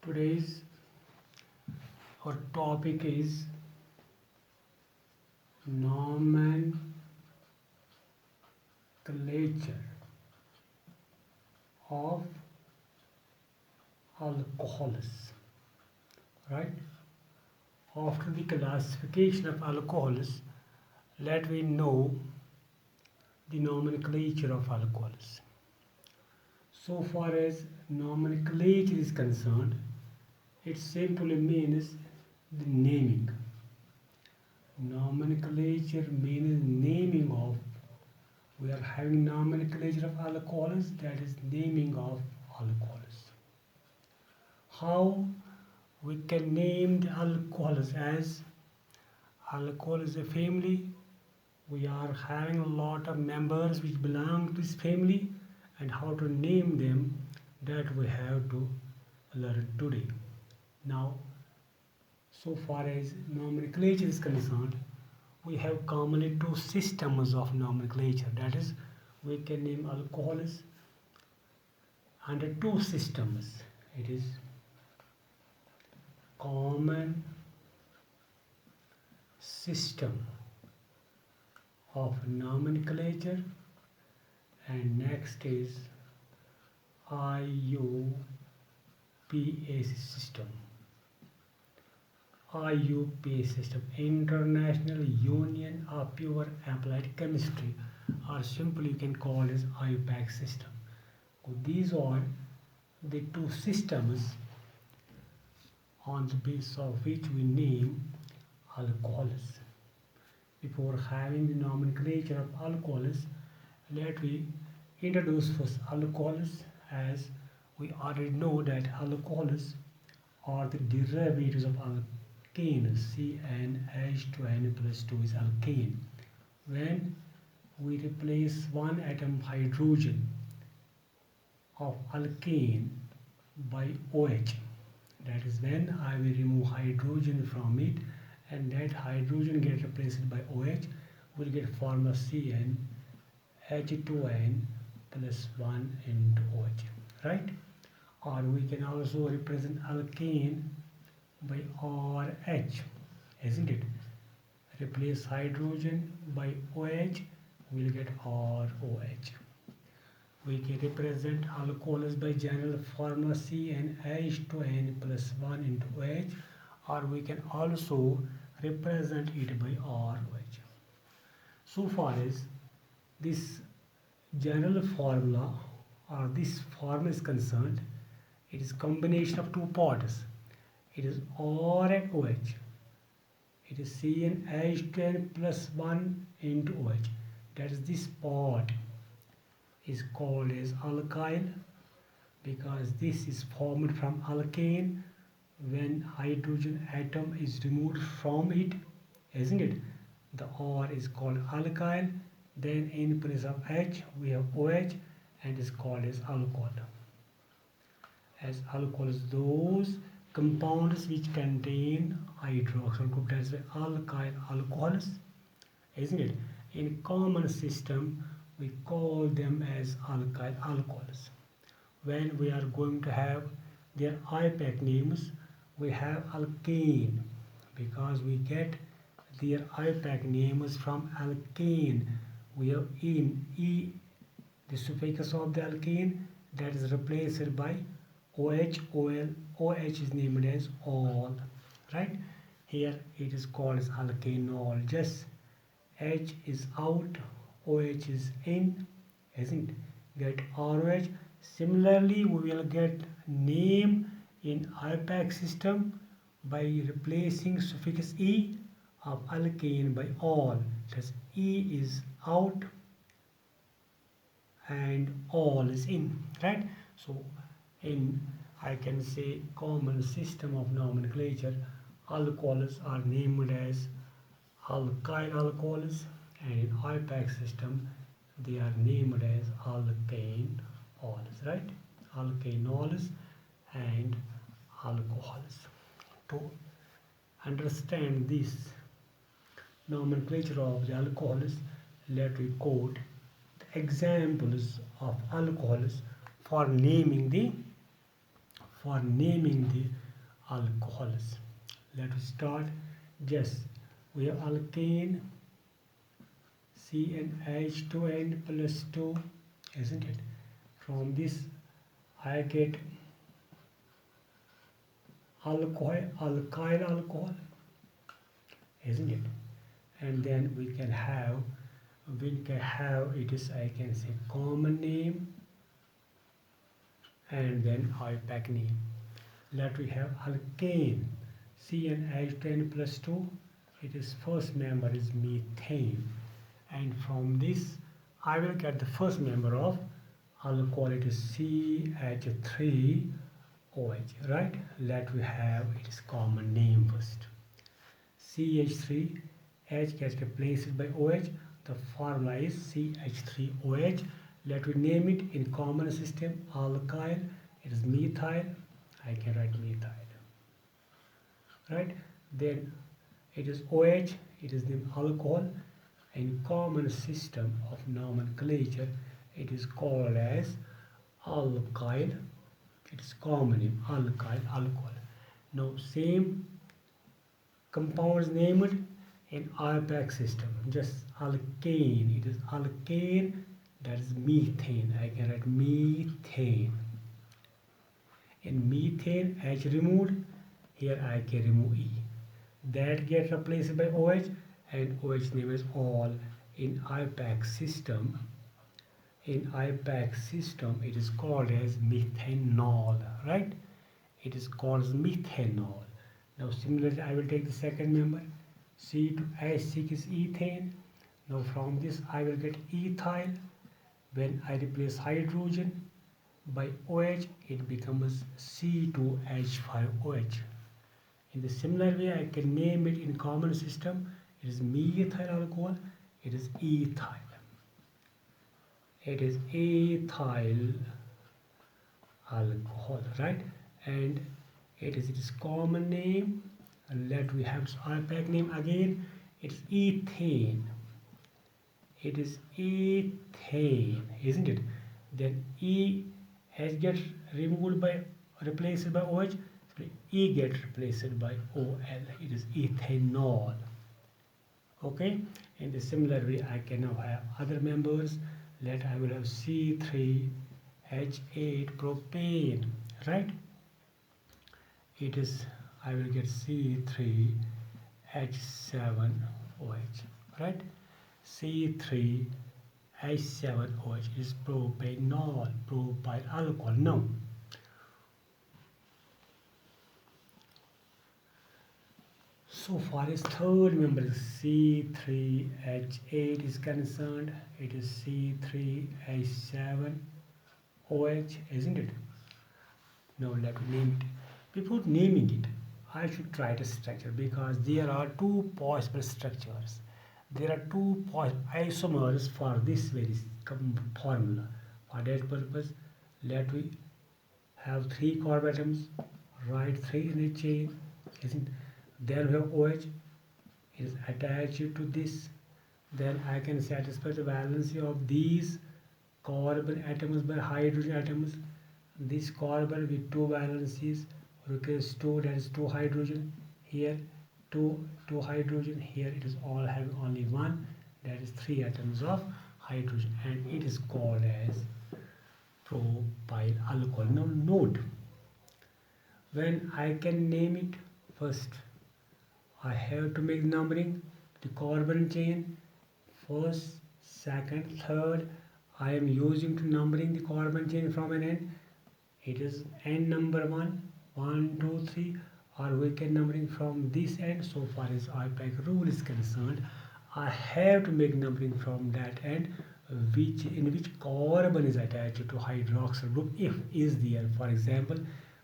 Today's our topic is nomenclature of alcohols. Right? After the classification of alcohols, let we know the nomenclature of alcohols. So far as nomenclature is concerned, it simply means the naming. Nomenclature means naming of. We are having nomenclature of alcohols, that is naming of alcohols. How we can name the alcohols? As alcohol is a family, we are having a lot of members which belong to this family, and how to name them, that we have to learn today. Now, so far as nomenclature is concerned, we have commonly two systems of nomenclature. That is, we can name alcohols under two systems. It is common system of nomenclature, and next is IUPAC system. IUPAC system, International Union of Pure Applied Chemistry, or simply you can call it as IUPAC system. So these are the two systems on the basis of which we name alcohols. Before having the nomenclature of alcohols, let me introduce first alcohols. As we already know that alcohols are the derivatives of alkane. CnH2n plus 2 is alkane. When we replace one atom hydrogen of alkane by OH, that is when I will remove hydrogen from it, and that hydrogen get replaced by OH, will get formula CnH2n plus 1 into OH, right? Or we can also represent alkane by RH, isn't it? Replace hydrogen by OH, we'll get ROH. We can represent alcohols by general formula CnH2n plus 1 into OH, or we can also represent it by ROH. So far as this general formula or this formula is concerned, it is combination of two parts. It is R and OH. It is CnH2n plus 1 into OH. That is, this part is called as alkyl, because this is formed from alkane when hydrogen atom is removed from it, isn't it? The R is called alkyl. Then in place of H we have OH, and is called as alcohol. As alcohols, those compounds which contain hydroxyl group, that's why alkyl alcohols, isn't it? In common system we call them as alkyl alcohols. When we are going to have their IUPAC names, we have alkane, because we get their IUPAC names from alkane. We have in E, the suffix of the alkane, that is replaced by OH, OL. OH is named as all, right? Here it is called as alkanol. Just H is out, OH is in, isn't it? Get ROH. Similarly, we will get name in IUPAC system by replacing suffix E of alkane by all. Thus E is out and all is in, right? So in, I can say, common system of nomenclature, alcohols are named as alkyl alcohols, and in IUPAC system they are named as alkanols, right? Alkanols and alcohols. To understand this nomenclature of the alcohols, let me quote the examples of alcohols for naming the for naming the alcohols. Let us start. Just we have alkane CnH2n plus 2, isn't it? From this I get alkyl alcohol, isn't it? And then we can have it is, I can say, common name and then IUPAC name. Let we have alkane CnH10 plus 2. It is first member is methane, and from this I will get the first member of alcohol. It is CH3OH, right? Let we have its common name first. CH3, H gets replaced by OH. The formula is CH3OH. Let we name it in common system alkyl. It is methyl. I can write methyl, right? Then it is OH. It is the alcohol. In common system of nomenclature, it is called as alkyl. It is common name alkyl alcohol. Now same compounds named in IUPAC system. Just alkane. It is alkane. That is methane. I can write methane. In methane, H removed. Here I can remove E. That gets replaced by OH, and OH name is all in IUPAC system. In IUPAC system, it is called as methanol, right? It is called as methanol. Now similarly, I will take the second member. C2H6 is ethane. Now from this I will get ethyl. When I replace hydrogen by OH, it becomes C2H5OH. In the similar way, I can name it in common system. It is methyl alcohol. It is ethyl. It is ethyl alcohol, right? And it is its common name. And let we have its IUPAC name again. It is ethane. It is ethane, isn't it? Then E has get removed by replaced by OH. So E gets replaced by OL. It is ethanol. Okay. In the similar way, I can now have other members. Let I will have C3H8 propane, right? It is, I will get C3H7OH, right? C3H7OH is propanol, propyl alcohol. Now, so far as third member C3H8 is concerned, it is C3H7OH, isn't it? Now let me name it. Before naming it, I should write a structure because there are two possible structures. There are two isomers for this very formula. For that purpose, let we have 3 carbon atoms, write 3 in a chain, isn't it? Then we have OH is attached to this. Then I can satisfy the valency of these carbon atoms by hydrogen atoms. This carbon with 2 valencies requires 2, that is 2 hydrogen. Here 2 hydrogen. Here it is all having only 1, that is 3 atoms of hydrogen, and it is called as propyl alcohol. Now note, when I can name it, first I have to make numbering the carbon chain. First, second, third. I am using to numbering the carbon chain from an end. It is end number 1, 1, 2, 3, or we can numbering from this end. So far as IUPAC rule is concerned, I have to make numbering from that end, in which carbon is attached to hydroxyl group if is there. For example,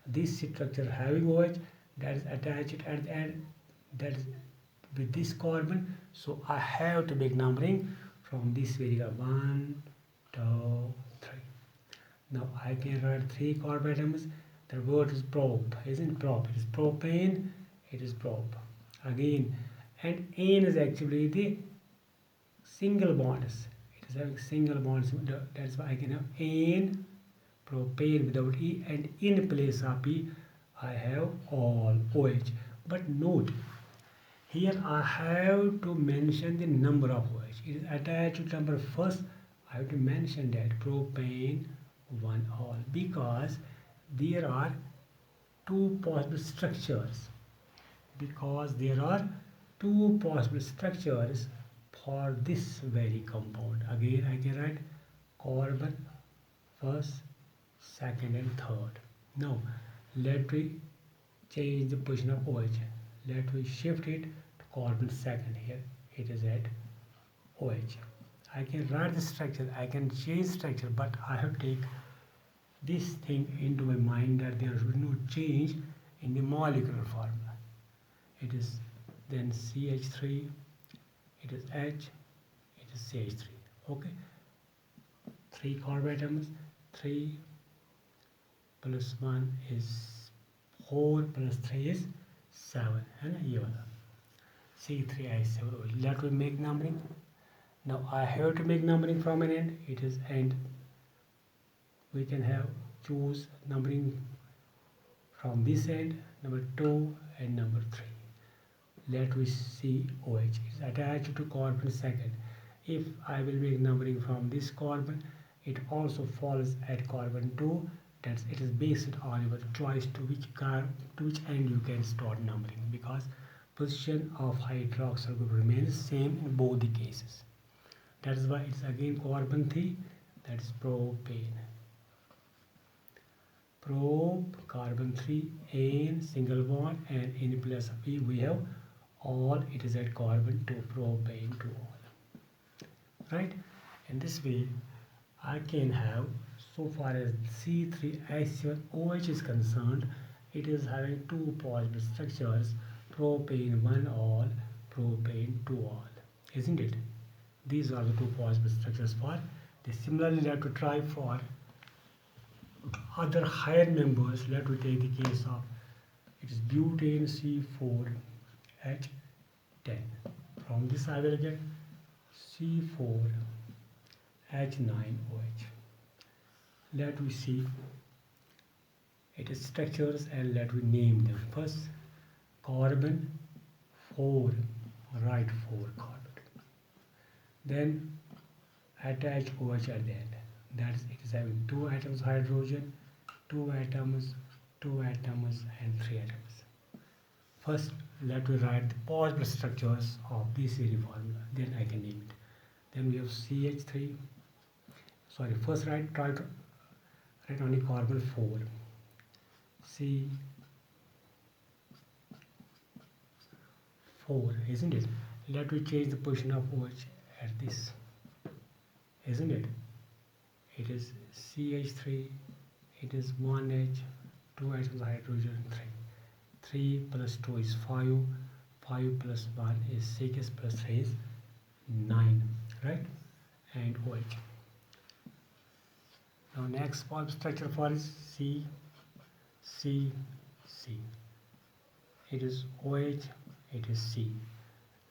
this structure having OH that is attached at the end, that is with this carbon, so I have to make numbering from this variable 1, 2, 3. Now I can write 3 carbon atoms. The word is prop, isn't prop? It is propane. It is prop again, and N is actually the single bonds. It is having single bonds. That's why I can have N propane without E, and in place of E I have all OH. But note, here I have to mention the number of OH. It is attached to number first. I have to mention that propane 1 all, because there are two possible structures. Because there are two possible structures for this very compound. Again I can write carbon first, second and third. Now let me change the position of OH. Let me shift it to carbon second. Here it is at OH. I can write the structure, I can change structure, but I have to take this thing into my mind that there should no change in the molecular formula. It is then CH3, it is H, it is CH3. Okay, 3 carbon atoms, 3 plus 1 is 4 plus 3 is 7, and ये वाला C3H7. Let me make numbering. Now I have to make numbering from an end. It is end. We can have choose numbering from this end, number 2 and number 3. Let me see OH is attached to carbon second. If I will make numbering from this carbon, it also falls at carbon 2. That's it is based on your choice to which end you can start numbering, because position of hydroxyl group remains same in both the cases. That is why it's again carbon 3, that is propane. Carbon 3 N single bond, and in place of E we have all, it is at carbon 2, propane 2 all. Right? In this way I can have, so far as C3H7OH is concerned, it is having two possible structures, propane 1 all, propane 2 all, isn't it? These are the two possible structures for this. Similarly, let me try for other higher members. Let me take the case of, it is butane C4H10. From this I will get C4H9OH. Let me see its structures and let me name them. First, carbon 4, write 4 carbon. Then attach OH at the end. That is, it is having 2 atoms hydrogen, 2 atoms, 2 atoms and 3 atoms. First, let me write the possible structures of this very formula. Then I can name it. Then we have CH3. Sorry, first try to write only carbon 4. C4, isn't it? Let me change the position of OH at this, isn't it? It is CH3, it is 1H, 2 atoms hydrogen, 3. 3 plus 2 is 5, 5 plus 1 is 6, plus 3 is 9, right? And OH. Now next structure for is C. It is OH, it is C.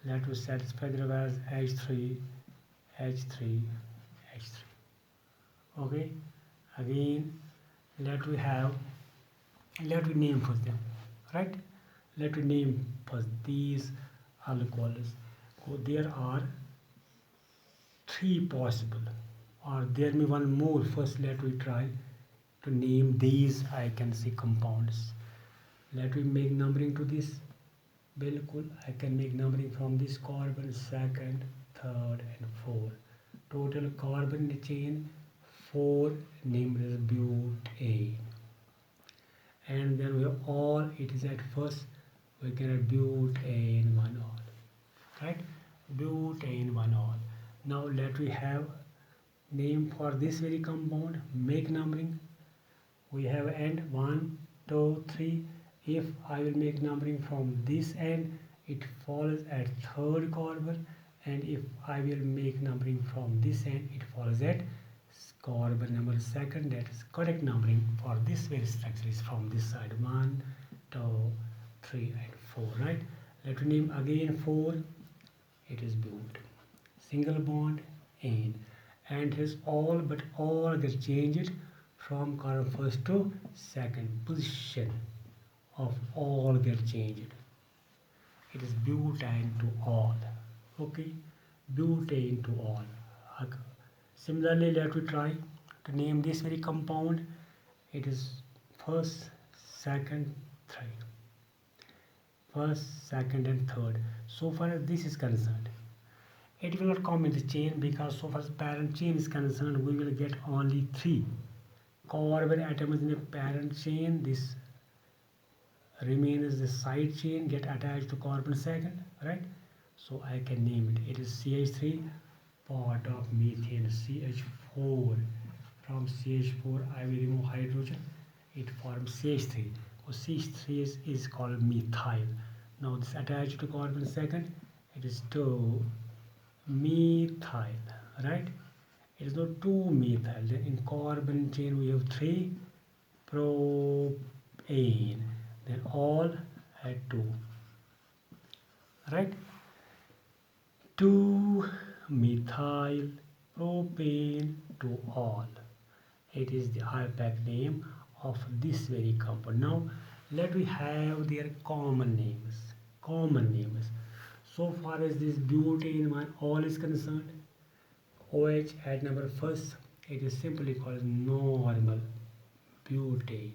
Let us satisfy the as H3. Okay, again let me name first them, right? Let me name first these alcohols. So there are 3 possible, or there may be one more. First let me try to name these, I can see compounds. Let me make numbering to this. Bilkul, I can make numbering from this carbon, second, third and 4. Total carbon in the chain 4, named as butane. And then we have all, it is at first, we can have butane 1 all, right? Butane 1 all. Now let we have name for this very compound, make numbering. We have end 1, 2, 3. If I will make numbering from this end, it falls at 3rd carbon, and if I will make numbering from this end, it falls at carbon number 2nd. That is correct numbering for this very structure is from this side, 1, 2, 3 and 4, right? Let me name again 4. It is but single bond and his all, but all gets changed from carbon first to second position of all get changed. It is butane to all. Okay, butane to all. Okay. Similarly, let me try to name this very compound. It is first, second, third. First, second, and third. So far as this is concerned, it will not come in the chain because so far as parent chain is concerned, we will get only 3 carbon atoms in a parent chain. This remains the side chain get attached to carbon second, right? So I can name it. It is CH3 part of methane, CH4. From CH4 I will remove hydrogen, it forms CH3. So CH3 is called methyl. Now this attached to carbon second, it is 2 methyl, right? It is not 2 methyl. Then in carbon chain we have 3 propane. Then all at 2, right? 2 methyl propane to all. It is the IUPAC name of this very compound. Now let me have their common names. Common names. So far as this butane one all is concerned, OH at number first, it is simply called normal butane.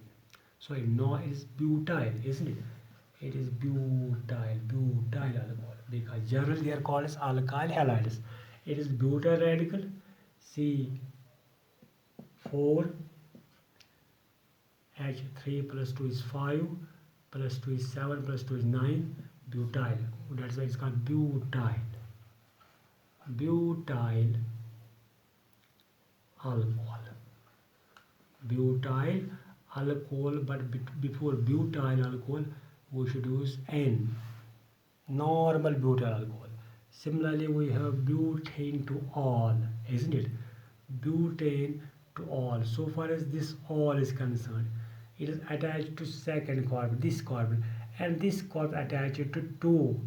So no, it is butyl, isn't it? It is butyl alcohol, because generally they are called as alkyl halides. It is butyl radical, C4, H3 plus 2 is 5, plus 2 is 7, plus 2 is 9, butyl. That's why it's called butyl. Butyl alcohol. Butyl alcohol, but before butyl alcohol we should use N, normal butyl alcohol. Similarly we have butane to all, isn't it? Butane to all. So far as this all is concerned, it is attached to second carbon, this carbon, and this carbon attached to 2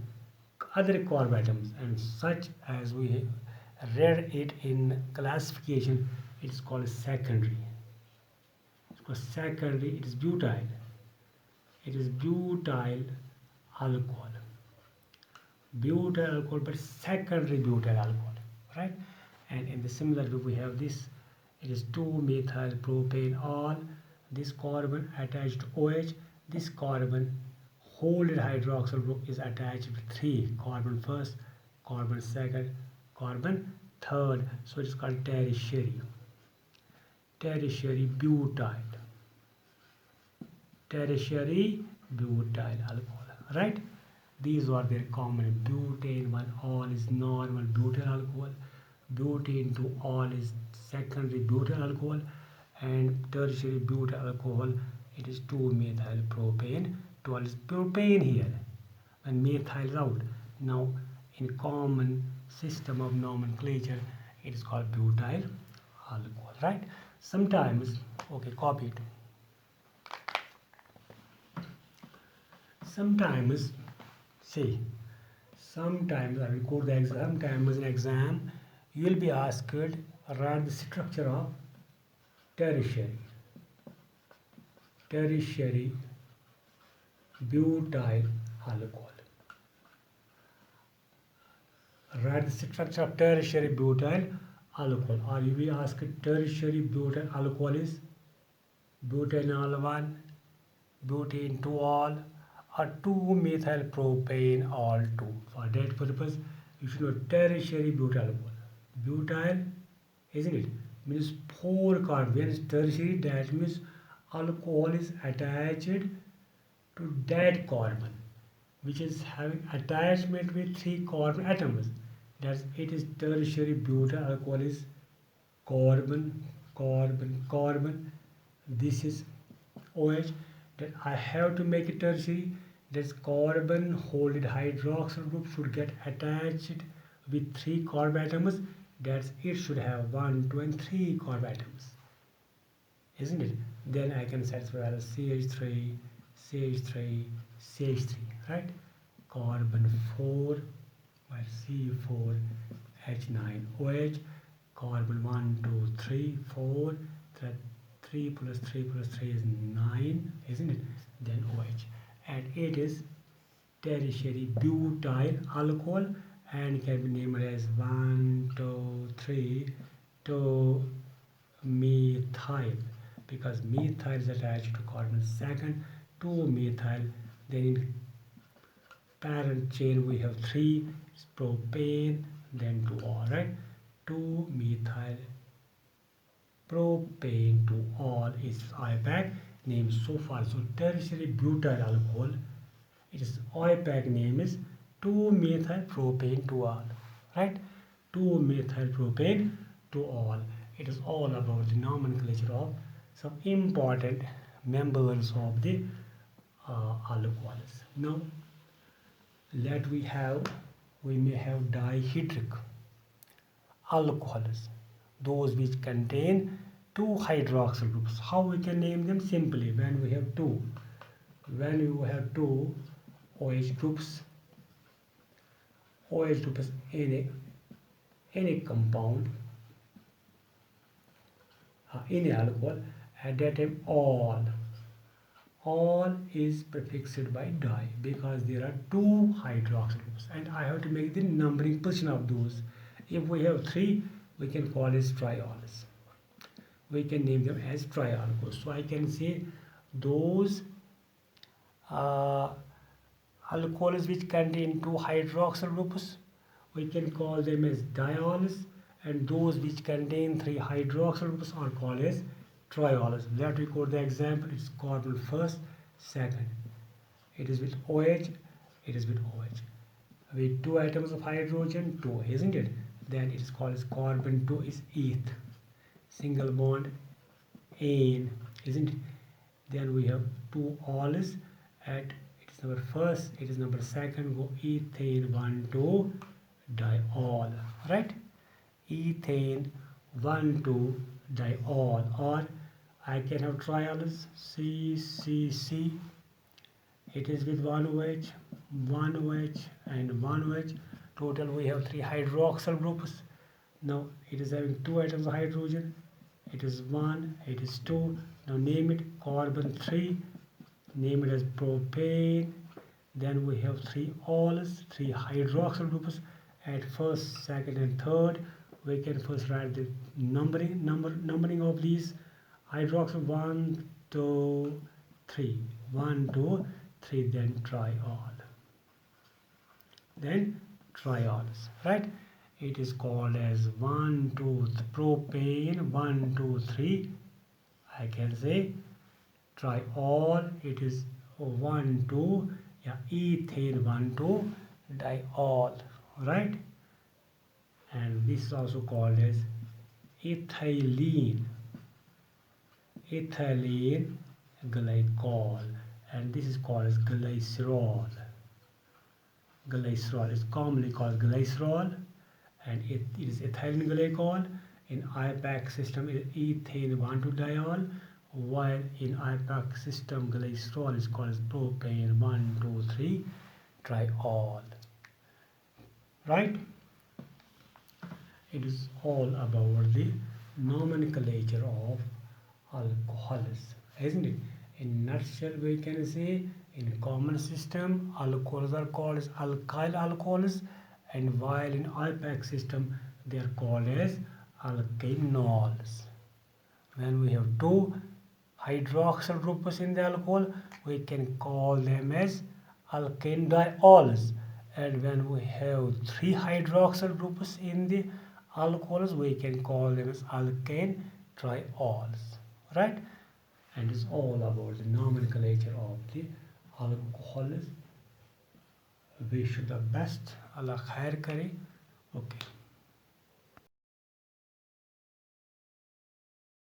other carbon atoms, and such as we read it in classification, it is called secondary. Secondary, it is butyl. It is butyl alcohol. Butyl alcohol, but secondary butyl alcohol, right? And in the similar way we have this. It is 2 methyl propane all. This carbon attached to OH. This carbon holded hydroxyl group is attached to 3 carbon first, carbon second, carbon third. So it is called tertiary. Tertiary butyl. Tertiary butyl alcohol, right? These are their common. Butane one all is normal butyl alcohol. Butane to all is secondary butyl alcohol, and tertiary butyl alcohol, it is 2 methyl propane. 2 all is propane here, and methyl is out. Now in common system of nomenclature, it is called butyl alcohol, right? Sometimes, okay, copy it. Sometimes, see, sometimes I will go to the exam. Sometimes in exam, you will be asked write the structure of tertiary butyl alcohol. Write the structure of tertiary butyl alcohol, or you will be asked tertiary butyl alcohol is butanol 1, butane 2 all, or 2 methyl propane all 2. For that purpose, you should know tertiary butyl alcohol. Butyl, isn't it? Means 4 carbon. When it's tertiary, that means alcohol is attached to that carbon, which is having attachment with 3 carbon atoms. That's it is tertiary butyl alcohol is carbon, carbon, carbon. This is OH. That I have to make it tertiary. This carbon holded hydroxyl group should get attached with 3 carbon atoms. That's it should have 1, 2, and 3 carbon atoms, isn't it? Then I can satisfy as CH3, CH3, CH3, right? Carbon 4 by C4, H9, OH. Carbon 1, 2, 3, 4, 3 plus 3 plus 3 is 9, isn't it? Then OH. And it is tertiary butyl alcohol and can be named as 1, 2, 3 to methyl, because methyl is attached to carbon second, 2 methyl. Then in parent chain we have 3 propane, then 2 all, right? 2 methyl propane to all is IUPAC name so far. So tertiary butyl alcohol, its IUPAC name is 2 methyl propane to all, right? 2 methyl propane to all. It is all about the nomenclature of some important members of the alcohols. Now we may have dihydric alcohols, those which contain 2 hydroxyl groups. How we can name them? Simply, when you have two OH groups in a compound, in a alcohol, at that time all is prefixed by di, because there are 2 hydroxyl groups and I have to make the numbering position of those. If we have 3, we can call it triols. We can name them as trialcohols. So I can say those alcohols which contain 2 hydroxyl groups, we can call them as diols, and those which contain 3 hydroxyl groups are called as triols. Let me quote the example. It's carbon first, second. It is with OH, it is with OH. With 2 atoms of hydrogen, 2, isn't it? Then it is called as carbon 2 is eth. Single bond ane, isn't it? Then we have 2 ols at it is number first, it is number second, go ethane 1, 2 diol, right? Ethane 1, 2 diol, or I can have triols CCC. It is with 1 OH, 1 OH and 1 OH. Total we have 3 hydroxyl groups. Now it is having 2 atoms of hydrogen. It is 1, it is 2. Now name it carbon 3. Name it as propane. Then we have 3 ols, 3 hydroxyl groups at first, second and third. We can first write the numbering of these hydroxyl 1, 2, 3. 1, 2, 3, then triol. Then triols, right? It is called as 1, 2, propane 1, 2, 3. I can say triol. It is 1, 2, yeah, ethane 1, 2 diol, right? And this is also called as ethylene glycol, and this is called as glycerol. Glycerol is commonly called glycerol, and it is ethylene glycol. In IUPAC system it is ethane 1, 2 diol, while in IUPAC system glycerol is called as propane 1, 2, 3 triol, right? It is all about the nomenclature of alcohols, isn't it? In nutshell, we can say in common system alcohols are called as alkyl alcohols, and while in IUPAC system they are called as alkanols. When we have 2 hydroxyl groups in the alcohol, we can call them as alkane diols, and when we have 3 hydroxyl groups in the alcohols, we can call them as alkane triols, right? And it's all about the nomenclature of the alcohols. Wish you the best. Allah khair kare. Okay.